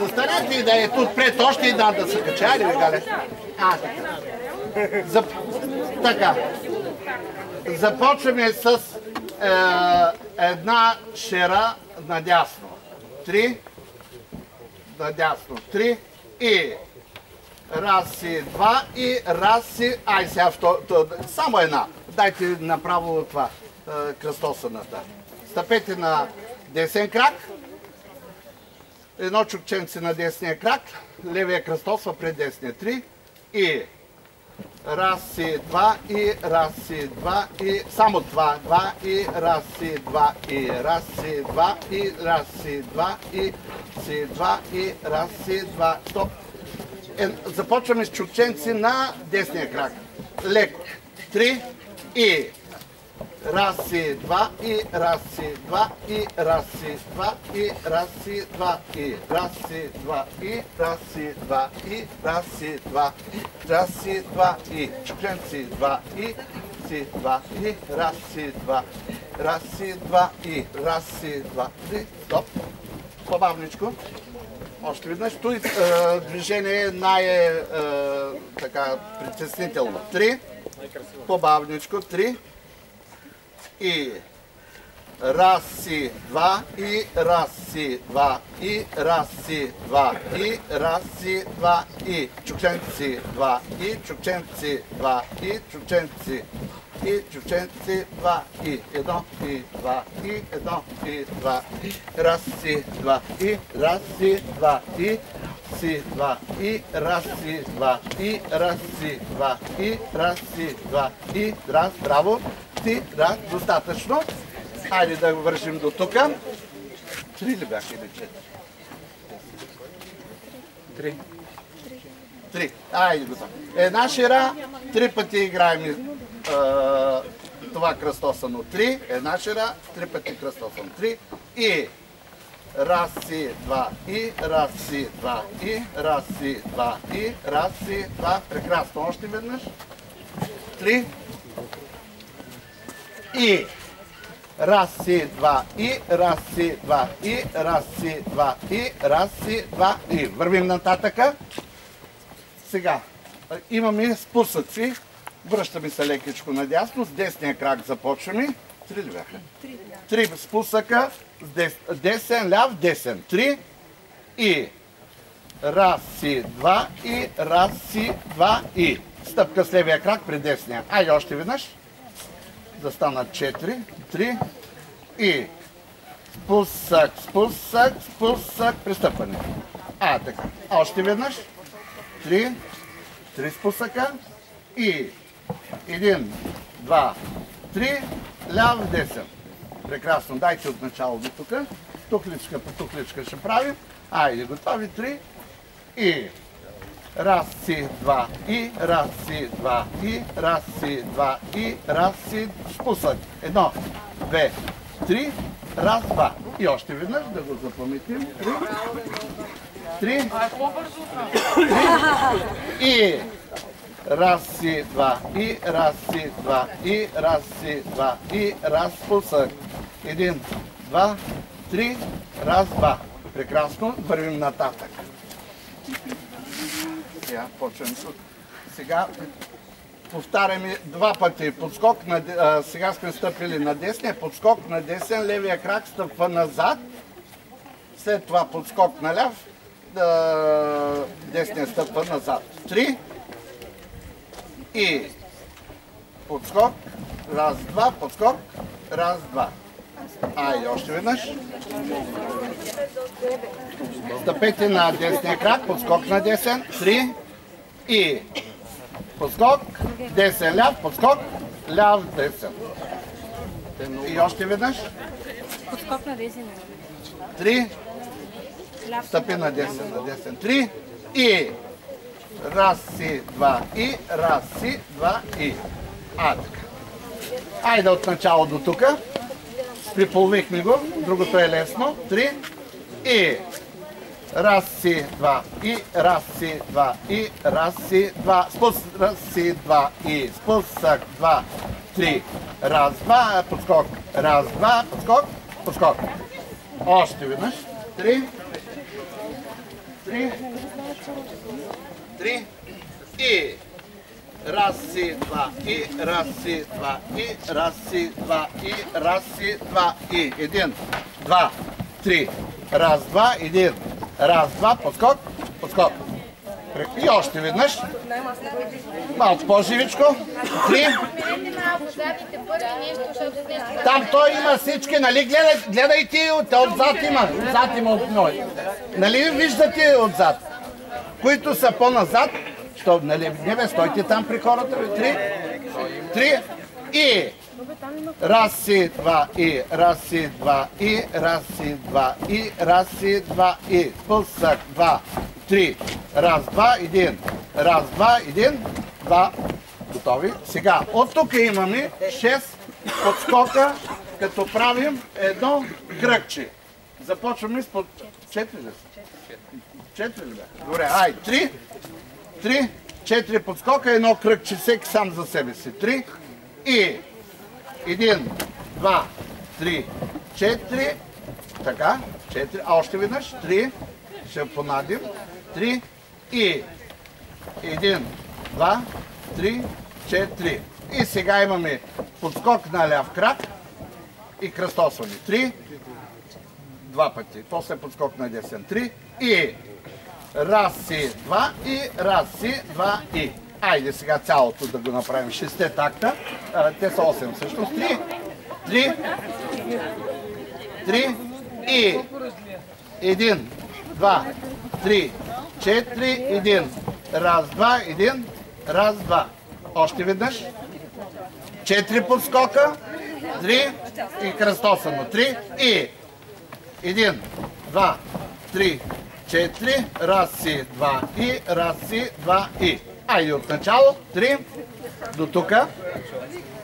Застанете и да е тут пред още една да се качали, бегале. Така. Започваме с една шера надясно. 3. Надясно. 3. И раз и два и раз и... Ай, сега само една. Дайте направо това. Кръстосаната. Стъпете на десен крак. Едно чукченце на десния крак. Левия кръстосва пред десния. 3. И раз и два и раз и два и само това. 2 и раз и два и раз и два и раз и два и си два и раз и два. Стоп. Започваме с чукченци на десния крак. Лек. 3 и раз и два и раз и два и раз и два и раз и два и раз и два и раз и два и раз и два раз и два и чукченци 2 и си 2 и раз и два раз и два и раз и два и стоп. По-бавничко. Още веднъж. Той движение е притеснително. 3. По-бавничко. 3. И раз и два и раз и два и раз и два и раз и два и чукченци 2 и чукченци 2 и чукченци и чукченци 2 и 1 и 2 и 1 и 2 раз и два и раз и два и си 2 и раз и два и раз и два и раз и два и раз. Браво! Раз, достатъчно. Хайде да го вършим до тук. 3 ли бяха или 4? 3. Айде го там. Една шира, 3 пъти играем това кръстосано. 3. Една шира, 3 пъти кръстосано. 3. И раз и два и раз и два и раз и два и раз и два. Прекрасно. Още веднъж. 3. И раз и два и раз и два и раз и два и раз и два и вървим нататъка. Сега имаме спусъци. Връщаме се лекичко надясно. С десния крак започваме. 3 ли бяха? 3 спусъка. Десен, ляв, десен. 3 и раз и два и раз и два и стъпка с левия крак при десния. Айде още веднъж. Застанат 4, 3 и спусък, спусък, спусък, пристъпване. Така. Още веднъж. 3 спусъка и 1, 2, 3, ляв, десен. Прекрасно. Дайте от начало до тук. Тухличка по тухличка ще правим. Айде, готови. 3 и раз и два и раз и два и раз и два и раз и спусък. 1, 2, 3, раз, 2. И още веднъж да го запаметим. 3 и раз и два и раз и два и раз и два и раз спусък. 1, 2, 3, раз, 2. Прекрасно. Вървим нататък. Сега почваме тук. Сега повтаряме 2 пъти подскок. Сега сме стъпили на десния. Подскок на десен. Левия крак стъпва назад. След това подскок наляв. Десния стъпва назад. 3 и подскок. Раз, 2. Подскок. Раз, 2. Айде, още веднъж. Стъпете на десния крак, подскок на десен, 3 и подскок, десен, ляв, подскок, ляв, десен. И още веднъж. Подскок на десен. 3, стъпи на десен, 3 и раз и два и раз и два и. Така. Айде от начало до тук. Приполвихме го, другото е лесно. 3 и раз и два и раз и два и раз и два, раз и два и спусък 2, 3, раз, 2, подскок, раз, 2, подскок, подскок. Още веднъж. 3 3. 3. И. Раз си, два, и. Раз си, два, и. Раз си, два, и. Раз си, два, и. 1, 2, 3. Раз, два, 1. Раз, два, подскок, подскок. И още веднъж. Малко по-живичко. 3. Там той има всички, нали? Гледай ти, отзад има. Отзад има от ной. Нали виждате отзад? Които са по-назад. Нали, не бе, стойте там при хората. 3. И. Раз си, два, и. Раз си, два, и. Раз си, два, и. Раз си, два, и. Спусък, 2, 3. Раз, два, 1. Раз, два, 1, 2. Готови? Сега, от тук имаме 6 подскока, като правим едно кръгче. Започваме с под 4 ли са? 4 ли бе? Добре, ай, 3, 4 подскока, едно кръгче, всеки сам за себе си. 3 и 1, 2, 3, 4, така, 4, а още веднъж, 3, ще понадим, 3 и 1, 2, 3, 4. И сега имаме подскок на ляв крак и кръстосване. 3, 2 пъти, после подскок на десен. 3 и раз си, 2 и раз си, 2 и. Айде сега цялото да го направим. 6 такта. Те са 8 всъщност. 3 и 1, 2, 3, 4, 1. Раз, 2, 1. Раз, 2. Още веднъж. 4 подскока. 3 и кръстосано. 3 и 1, 2, 3, 4. Раз си, 2 и. Раз си, 2 и. Айде от начало. 3 до тук.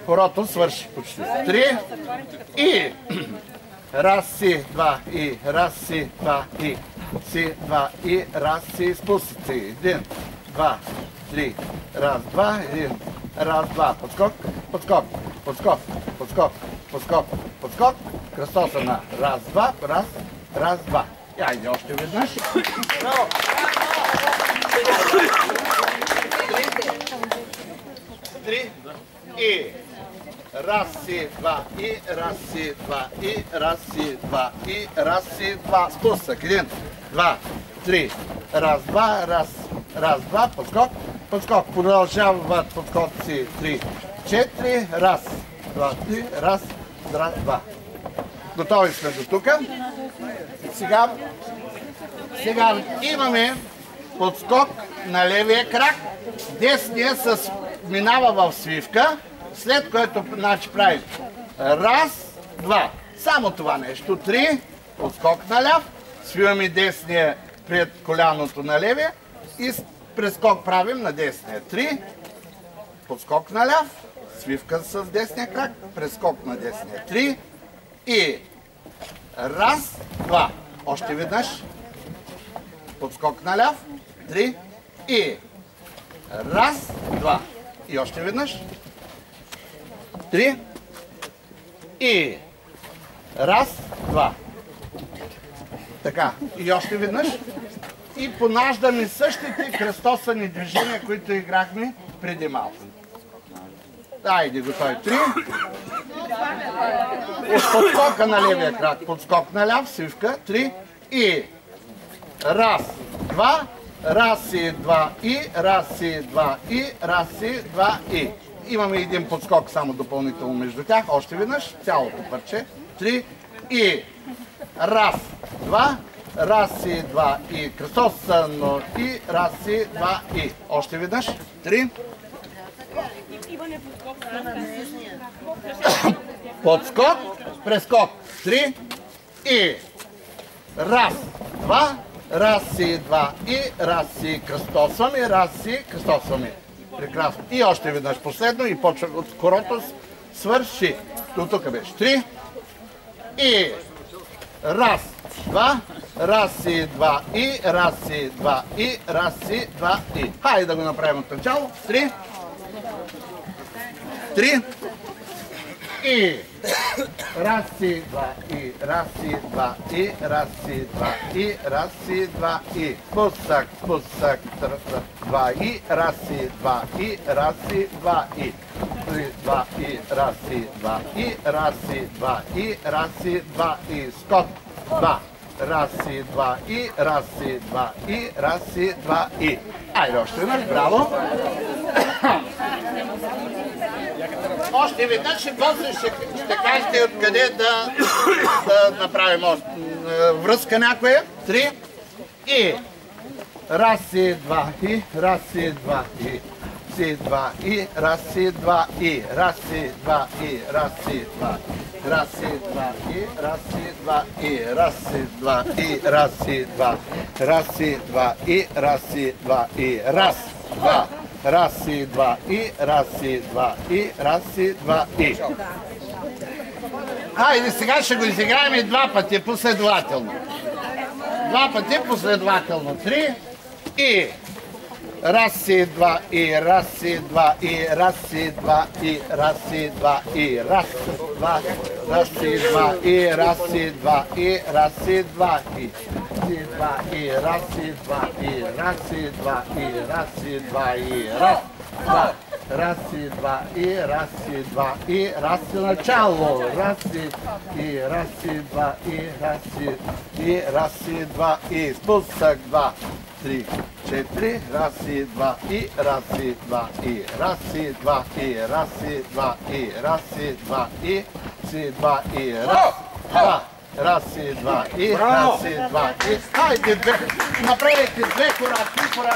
Хорото свърши почти. 3 и раз си, 2 и. Раз си, 2 и. Си, 2 и. Раз си, спусти. 1, 2, 3. Раз, 2, 1. Раз, 2. Подскок, подскок, подскок, подскок, подскок, подскок. Кръстосана. Раз, 2. Раз, раз, 2. И айде още веднъж. Браво! 3 и раз си, 2 и, раз си, 2 и, раз си, 2 и, раз си, 2. Спусък. 1, 2, 3. Раз, 2, раз, 2. Подскок, подскок. Продължават подскоци. 3, 4. Раз, 2, 3. Раз, 2. Готови сме до тук. Сега имаме подскок на левия крак. Десния минава в свивка, след което прави раз, 2. Само това нещо. 3. Подскок наляв. Свиваме десния пред коляното на левия и прескок правим на десния. 3. Подскок наляв. Свивка с десния крак. Прескок на десния. 3. И раз, 2. Още веднъж. Подскок наляв. 3. И раз, 2. И още веднъж. 3. И раз, 2. Така. И още веднъж. И понаждаме същите кръстосани движения, които играхме преди малко. Айде, готови. 3. От подскока на левия крак. Подскок на ляв, свивка. 3. И раз, 2. Раз си, 2 и, раз си, 2 и, раз си, 2 и. Имаме един подскок само допълнително между тях. Още веднъж, цялото парче. 3 и раз, 2, раз си, 2 и, кръстосано и, раз си, 2 и. Още веднъж. 3. Подскок, прескок. 3 и раз, 2. Раз си, 2 и, раз си, кръстосваме, раз си, кръстосваме. Прекрасно. И още веднъж последно и почва от корото свърши. До тук беше. 3 и раз, 2, раз си, 2 и, раз си, 2 и, раз си, 2 и. Хайде да го направим от начало. 3. и. Раз и два и. Раз и два и. Раз и два и. Раз и два и. Спусък, спусък. Два и. Раз и два и. Раз и два и. Три, два и. Раз и два и. Раз и два и. Раз и два и. Скок. Два. Раз и два и. Раз и два и. Раз и два и. Айде още веднъж. Браво. Още веднъж и после ще кажете откъде да направим връзка някоя. Три и. Раз и два и. Раз и два и. Си два и. Раз и два и. Раз и два и. Раз и два. Раз и два и. Раз и два и. Раз и два и. Раз и два. Раз и два и. Раз и два и. Раз, два. Раз и два и. Раз и два и. Раз и два и. Хайде, сега ще го изиграем и два пъти последователно. Два пъти последователно. Три и. Раз и два и. Раз и два и. Раз и два и. Раз и два и. Раз два. Раз и два и. Раз и два и. Раз и два и. Си два и. Раз и два и. Раз и два и. Раз и два и. Раз два. Раз и два и. Раз и два и. Раз и начало. Раз и. Раз и два и. Раз и. Раз и два и. Спусък два. Три, четири, раз и два и, раз и два и, раз и два и, раз и два и, раз и два и, си два и, раз, два, раз и два и, раз и два и. Хайде, направете две кора, три кора.